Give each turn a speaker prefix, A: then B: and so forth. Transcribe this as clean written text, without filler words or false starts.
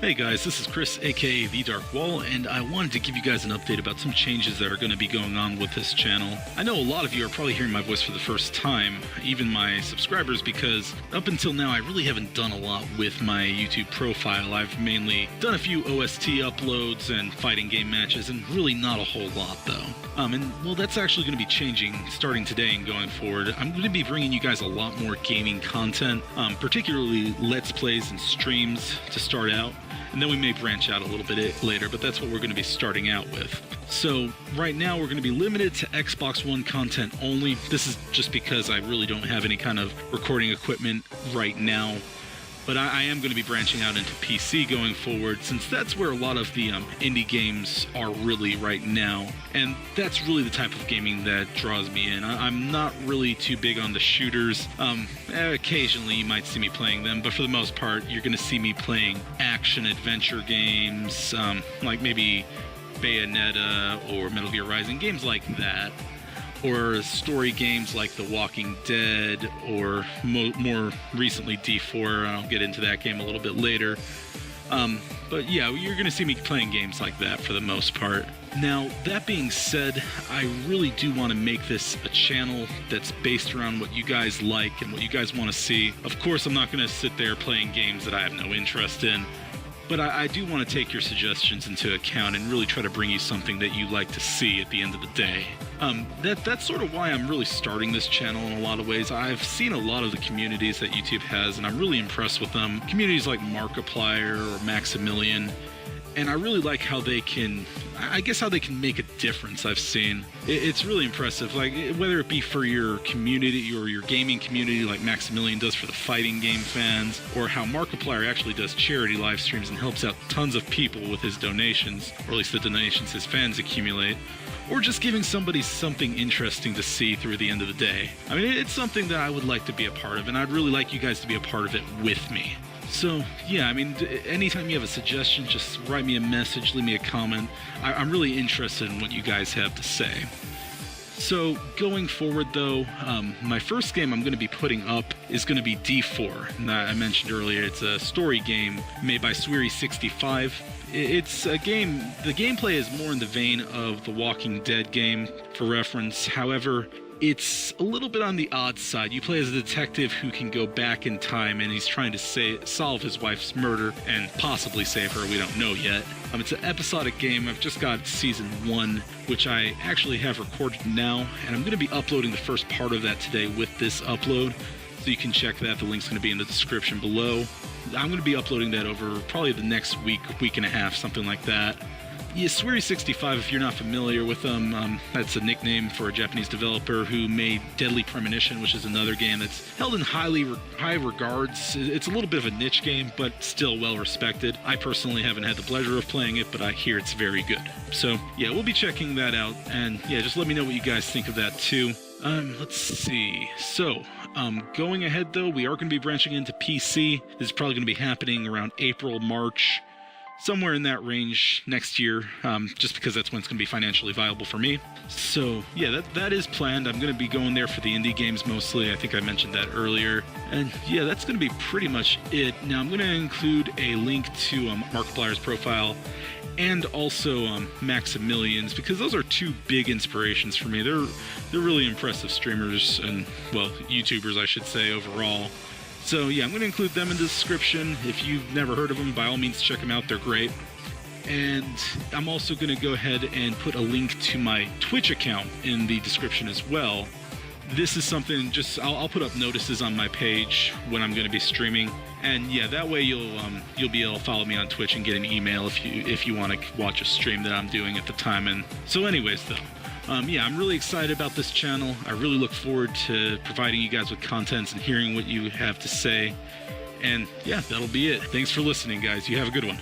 A: Hey guys, this is Chris, aka TheDarkWall, and I wanted to give you guys an update about some changes that are going to be going on with this channel. I know a lot of you are probably hearing my voice for the first time, even my subscribers, because up until now I really haven't done a lot with my YouTube profile. I've mainly done a few OST uploads and fighting game matches, and really not a whole lot though. Well, that's actually going to be changing starting today and going forward. I'm going to be bringing you guys a lot more gaming content, particularly Let's Plays and streams to start out. And then we may branch out a little bit later, but that's what we're going to be starting out with. So right now we're going to be limited to Xbox One content only. This is just because I really don't have any kind of recording equipment right now. But I am going to be branching out into PC going forward, since that's where a lot of the indie games are really right now. And that's really the type of gaming that draws me in. I'm not really too big on the shooters. Occasionally you might see me playing them, but for the most part you're going to see me playing action-adventure games, like maybe Bayonetta or Metal Gear Rising, games like that. Or story games like The Walking Dead, or more recently D4, and I'll get into that game a little bit later. But yeah, you're going to see me playing games like that for the most part. Now, that being said, I really do want to make this a channel that's based around what you guys like and what you guys want to see. Of course, I'm not going to sit there playing games that I have no interest in. But I do want to take your suggestions into account and really try to bring you something that you like to see at the end of the day. That's sort of why I'm really starting this channel in a lot of ways. I've seen a lot of the communities that YouTube has, and I'm really impressed with them. Communities like Markiplier or Maximillian. And I really like how they can, how they can make a difference. I've seen it's really impressive, like whether it be for your community or your gaming community like Maximillian does for the fighting game fans, or how Markiplier actually does charity live streams and helps out tons of people with his donations, or at least the donations his fans accumulate, or just giving somebody something interesting to see through the end of the day. I mean, it's something that I would like to be a part of, and I'd really like you guys to be a part of it with me. So, yeah, I mean, anytime you have a suggestion, just write me a message, leave me a comment. I'm really interested in what you guys have to say. So, going forward, though, my first game I'm going to be putting up is going to be D4. And I mentioned earlier, it's a story game made by Sweary65. It's a game, the gameplay is more in the vein of the Walking Dead game, for reference. However, it's a little bit on the odd side. You play as a detective who can go back in time, and he's trying to solve his wife's murder and possibly save her. We don't know yet. It's an episodic game. I've just got Season 1, which I actually have recorded now, and I'm going to be uploading the first part of that today with this upload, so you can check that. The link's going to be in the description below. I'm going to be uploading that over probably the next week and a half, something like that. Yeah, Sweary65, if you're not familiar with them, that's a nickname for a Japanese developer who made Deadly Premonition, which is another game that's held in high regards. It's a little bit of a niche game, but still well respected. I personally haven't had the pleasure of playing it, but I hear it's very good. So yeah, we'll be checking that out, and yeah, just let me know what you guys think of that too. Let's see. So, going ahead though, we are going to be branching into PC. This is probably going to be happening around April, March. Somewhere in that range next year, just because that's when it's going to be financially viable for me. So yeah, that is planned. I'm going to be going there for the indie games mostly. I think I mentioned that earlier. And yeah, that's going to be pretty much it. Now I'm going to include a link to Markiplier's profile and also Maximillian's, because those are two big inspirations for me. They're really impressive streamers, and well, YouTubers I should say overall. So yeah, I'm going to include them in the description. If you've never heard of them, by all means check them out, they're great. And I'm also going to go ahead and put a link to my Twitch account in the description as well. This is something, I'll put up notices on my page when I'm going to be streaming. And yeah, that way you'll be able to follow me on Twitch and get an email if you want to watch a stream that I'm doing at the time. And so anyways though, yeah, I'm really excited about this channel. I really look forward to providing you guys with content and hearing what you have to say. And yeah, that'll be it. Thanks for listening, guys. You have a good one.